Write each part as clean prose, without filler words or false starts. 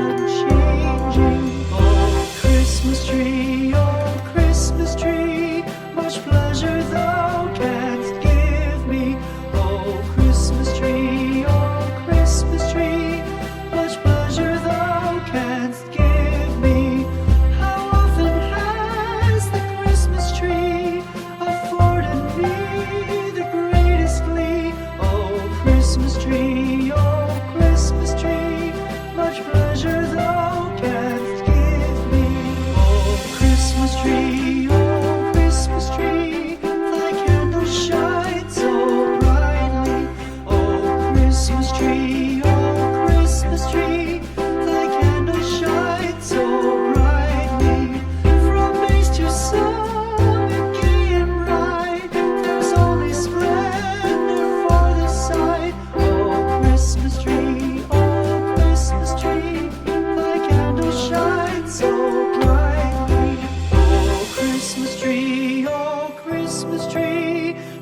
unchanging. Oh, Christmas tree, much pleasure thou canst give me. Oh, Christmas tree, much pleasure thou canst give me. How often has the Christmas tree afforded me the greatest glee? Oh, Christmas tree, much pleasure thou canst give me. Oh, Christmas tree, thy candles shine so brightly. Oh, Christmas tree, thy candles shine so brightly. From base to summit, gay and bright, there's only splendor for the sight. Oh, Christmas tree, thy candles shine so brightly. Oh, Christmas tree,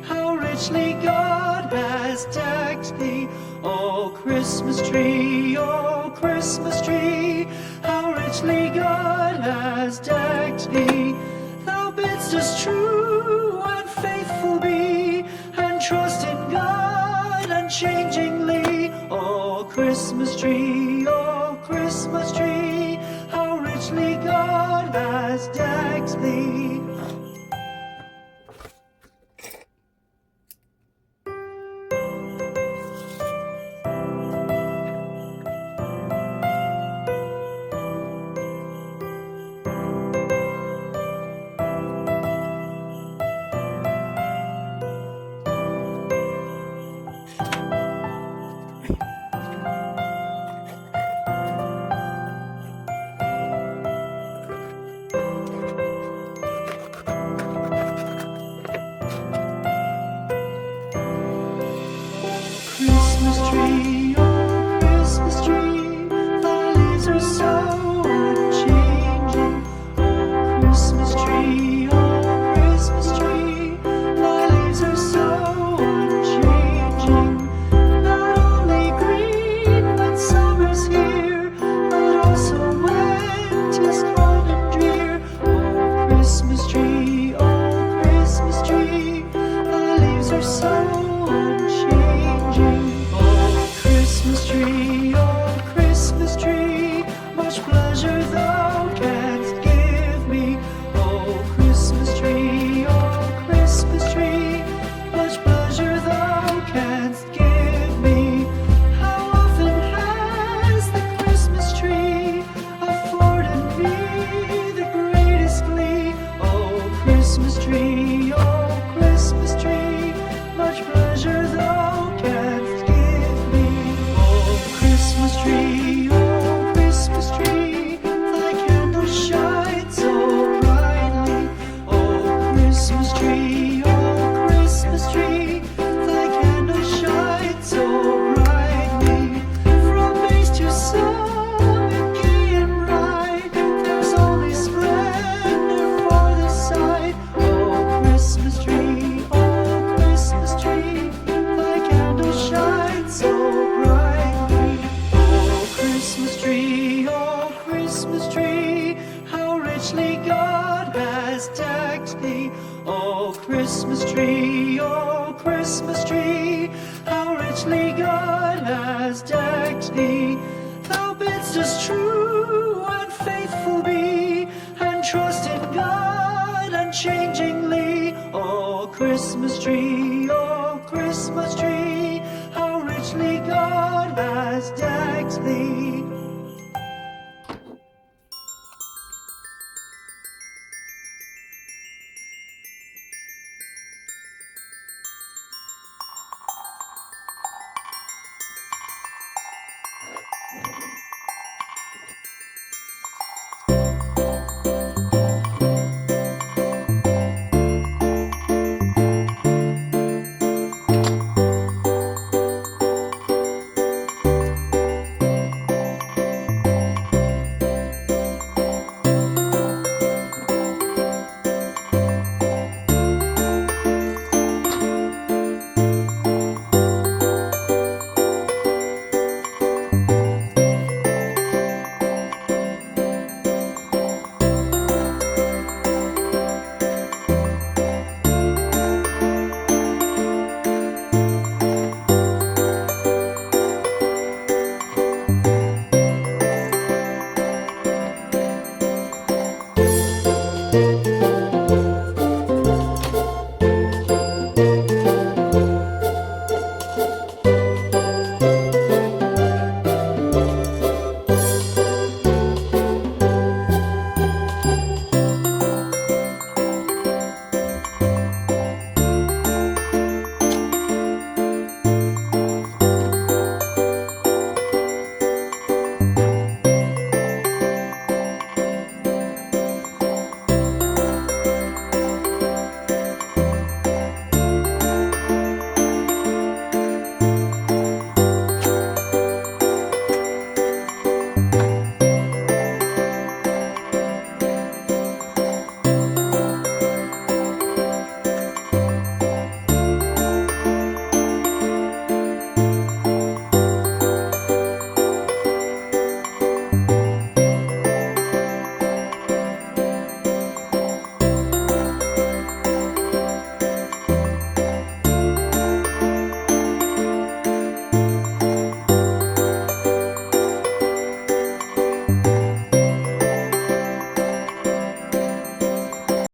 how richly God has decked thee. Oh, Christmas tree, how richly God has decked thee. Thou bidst us true and faithful be, and trust in God unchangingly. Oh, Christmas tree, how richly God has decked thee. Christmas tree, thy leaves are so unchanging. Oh, Christmas tree, thy leaves are so unchanging. Not only green when summer's here, but also when 'tis cold and drear. Oh, Christmas tree, thy leaves are so unchanging. Oh, Christmas tree, much pleasure thou canst give me. Oh, Christmas tree, much pleasure thou canst give me. How often has the Christmas tree afforded me the greatest glee? Oh, Christmas tree, much pleasure thou canst give me. Oh, Christmas tree, thy candles shine so brightly. Oh, Christmas tree, thy candles shine so brightly. From base to summit, gay and bright, there's only splendor for the sight. Oh, Christmas tree, thy candles shine so brightly. Oh, Christmas tree, how richly God has decked thee. Oh, Christmas tree, how richly God has decked thee. Thou bidst us true and faithful be, and trust in God unchangingly. Oh, Christmas tree, how richly God has decked thee.